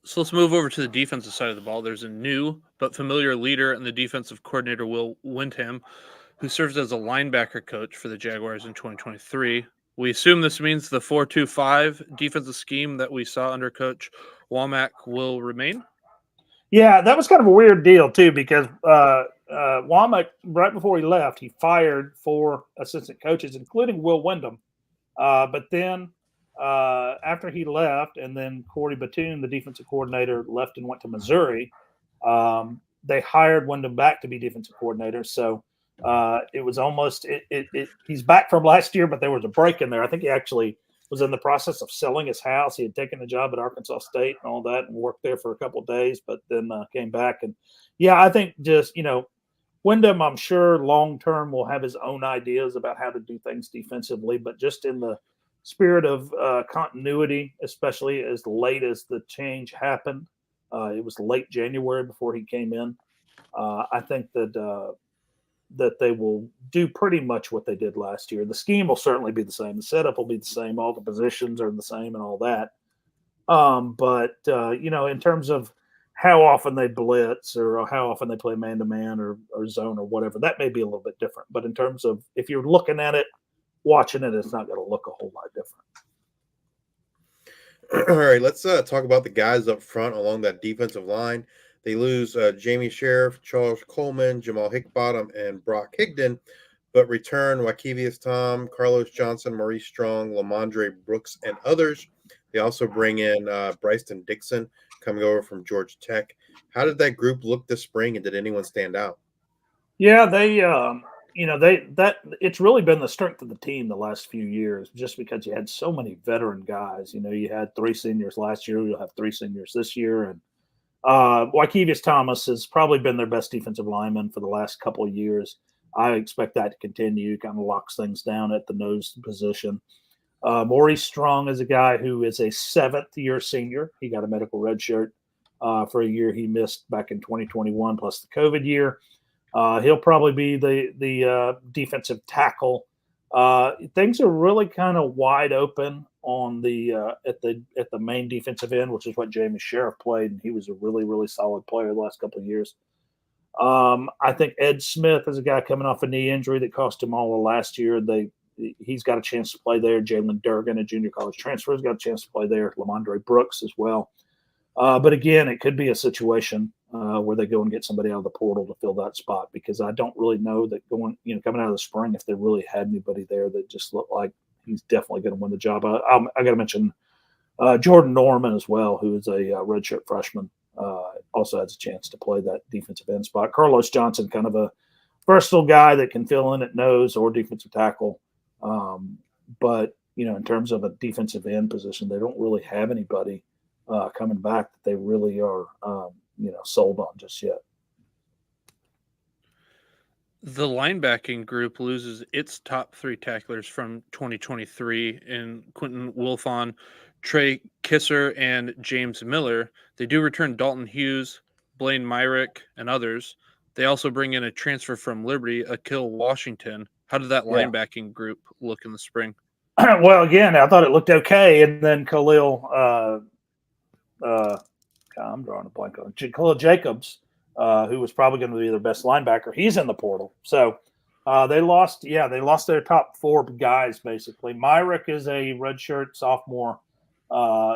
So let's move over to the defensive side of the ball. There's a new but familiar leader in the defensive coordinator, Will Windham, who serves as a linebacker coach for the Jaguars in 2023. We assume this means the 4-2-5 defensive scheme that we saw under Coach Womack will remain? Yeah, that was kind of a weird deal, too, because Womack, right before he left, he fired 4 assistant coaches, including Will Windham. But then after he left, and then Corey Batoon, the defensive coordinator, left and went to Missouri, they hired Windham back to be defensive coordinator. So it was almost he's back from last year, but there was a break in there. I think he actually was in the process of selling his house. He had taken a job at Arkansas State and all that and worked there for a couple of days, but then came back. And, yeah, I think just, Windham, I'm sure long-term will have his own ideas about how to do things defensively, but just in the spirit of continuity, especially as late as the change happened, it was late January before he came in. I think that they will do pretty much what they did last year. The scheme will certainly be the same. The setup will be the same. All the positions are the same and all that. But in terms of how often they blitz or how often they play man-to-man or zone or whatever, that may be a little bit different. But in terms of if you're looking at it, watching it, it's not going to look a whole lot different. All right, let's talk about the guys up front along that defensive line. They lose Jamie Sheriff, Charles Coleman, Jamal Hickbottom, and Brock Higdon, but return Wakevius Tom, Carlos Johnson, Maurice Strong, Lamondre Brooks, and others. They also bring in Bryson Dixon coming over from Georgia Tech. How did that group look this spring, and did anyone stand out? Yeah, it's really been the strength of the team the last few years, just because you had so many veteran guys. You had 3 seniors last year. You'll have 3 seniors this year, and Wakevius Thomas has probably been their best defensive lineman for the last couple of years. I expect that to continue. Kind of locks things down at the nose position. Maurice Strong is a guy who is a 7th-year senior. He got a medical red shirt for a year he missed back in 2021, plus the COVID year. He'll probably be the defensive tackle. Things are really kind of wide open on the at the main defensive end, which is what Jamie Sheriff played, and he was a really, really solid player the last couple of years. I think Ed Smith is a guy coming off a knee injury that cost him all of last year. He's got a chance to play there. Jalen Durgan, a junior college transfer, has got a chance to play there. Lamondre Brooks as well. But again, it could be a situation where they go and get somebody out of the portal to fill that spot, because I don't really know that coming out of the spring, if they really had anybody there that just looked like he's definitely going to win the job. I got to mention Jordan Norman as well, who is a redshirt freshman, also has a chance to play that defensive end spot. Carlos Johnson, kind of a versatile guy that can fill in at nose or defensive tackle. But, in terms of a defensive end position, they don't really have anybody coming back that they really are, sold on just yet. The linebacking group loses its top 3 tacklers from 2023 in Quentin Wilfon, Trey Kisser, and James Miller. They do return Dalton Hughes, Blaine Myrick, and others. They also bring in a transfer from Liberty, Akil Washington. How did that linebacking group look in the spring? Well, again, I thought it looked okay, and then I'm drawing a blank on Khalil Jacobs who was probably going to be their best linebacker. He's in the portal. So they lost their top 4 guys, basically. Myrick is a redshirt sophomore.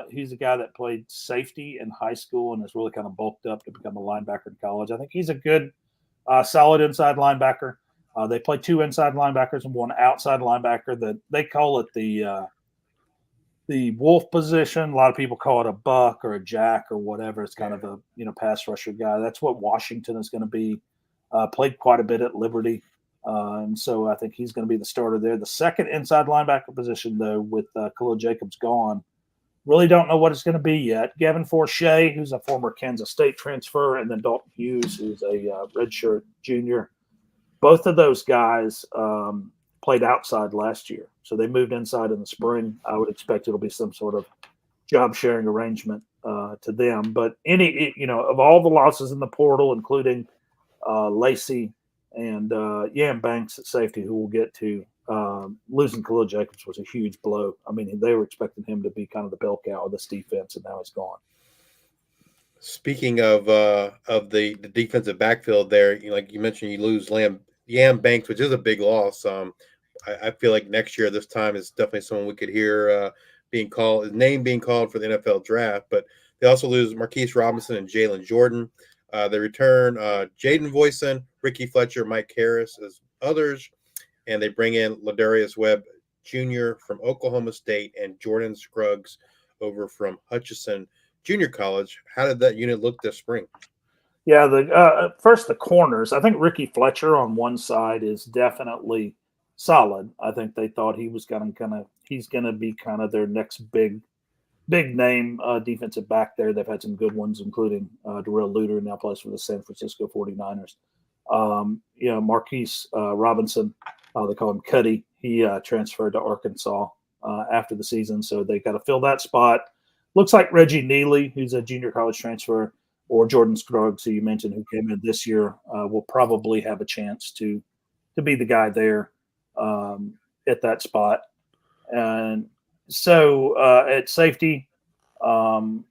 He's a guy that played safety in high school and has really kind of bulked up to become a linebacker in college. I think he's a good, solid inside linebacker. They play 2 inside linebackers and 1 outside linebacker. That they call it the wolf position. A lot of people call it a buck or a jack or whatever. It's kind of a pass rusher guy. That's what Washington is going to be. Played quite a bit at Liberty, and so I think he's going to be the starter there. The second inside linebacker position, though, with Khalil Jacobs gone, really don't know what it's going to be yet. Gavin Forshea, who's a former Kansas State transfer, and then Dalton Hughes, who's a redshirt junior. Both of those guys played outside last year, so they moved inside in the spring. I would expect it'll be some sort of job sharing arrangement to them. But of all the losses in the portal, including Lacey and Yam Banks at safety, who we'll get to, losing Khalil Jacobs was a huge blow. I mean, they were expecting him to be kind of the bell cow of this defense, and now he's gone. Speaking of the defensive backfield there, like you mentioned, you lose Yam Banks, which is a big loss. I feel like next year this time is definitely someone we could hear his name being called for the NFL draft. But they also lose Marquise Robinson and Jalen Jordan. They return Jaden Voisin, Ricky Fletcher, Mike Harris as others, and they bring in Ladarius Webb Jr. from Oklahoma State and Jordan Scruggs over from Hutchinson Junior College. How did that unit look this spring? Yeah, first the corners. I think Ricky Fletcher on one side is definitely solid. I think they thought he was he's gonna be kind of their next big name defensive back there. They've had some good ones, including Darrell Luter, now plays for the San Francisco 49ers. Marquise Robinson, they call him Cuddy. He transferred to Arkansas after the season, so they got to fill that spot. Looks like Reggie Neely, who's a junior college transfer, or Jordan Scruggs, who you mentioned, who came in this year, will probably have a chance to be the guy there at that spot. And so at safety, Jaden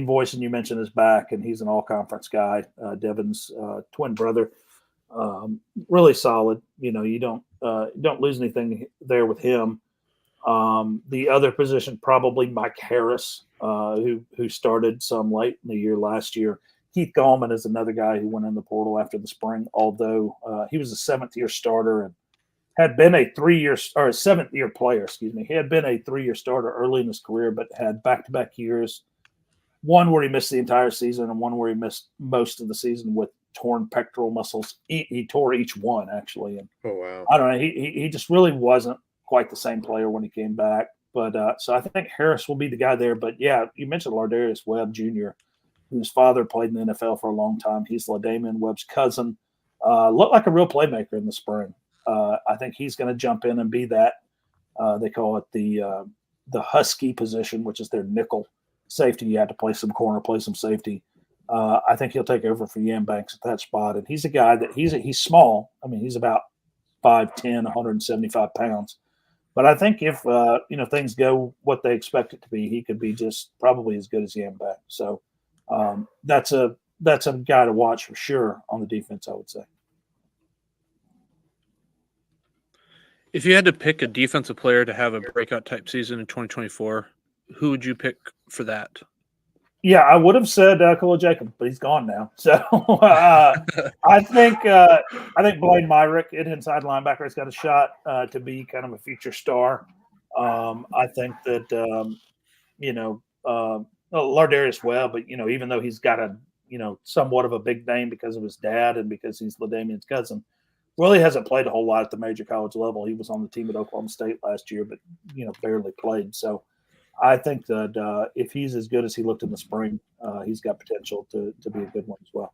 Voisin, you mentioned, is back, and he's an all-conference guy. Devin's twin brother, really solid. You don't lose anything there with him. The other position, probably Mike Harris, who started some late in the year last year. Keith Gallman is another guy who went in the portal after the spring, although he was a 7th-year starter and had been a 7th-year player, He had been a 3-year starter early in his career, but had back-to-back years, one where he missed the entire season and one where he missed most of the season with torn pectoral muscles. He tore each one, actually. And oh, wow. I don't know. He just really wasn't quite the same player when he came back. But so I think Harris will be the guy there. But, yeah, you mentioned Lardarius Webb Jr., whose father played in the NFL for a long time. He's LaDamian Webb's cousin. Looked like a real playmaker in the spring. I think he's going to jump in and be that. They call it the Husky position, which is their nickel safety. You have to play some corner, play some safety. I think he'll take over for Yam Banks at that spot. And he's a guy that he's small. I mean, he's about 5'10", 175 pounds. But I think if things go what they expect it to be, he could be just probably as good as Yam Banks. So that's a guy to watch for sure on the defense, I would say. If you had to pick a defensive player to have a breakout type season in 2024, who would you pick for that? Yeah, I would have said Khalil Jacobs, but he's gone now. So I think Blaine Myrick, an inside linebacker, has got a shot to be kind of a future star. I think that Lardarius Webb, but even though he's got a somewhat of a big name because of his dad and because he's LaDamian's cousin, really hasn't played a whole lot at the major college level. He was on the team at Oklahoma State last year, but barely played. So I think that if he's as good as he looked in the spring, he's got potential to be a good one as well.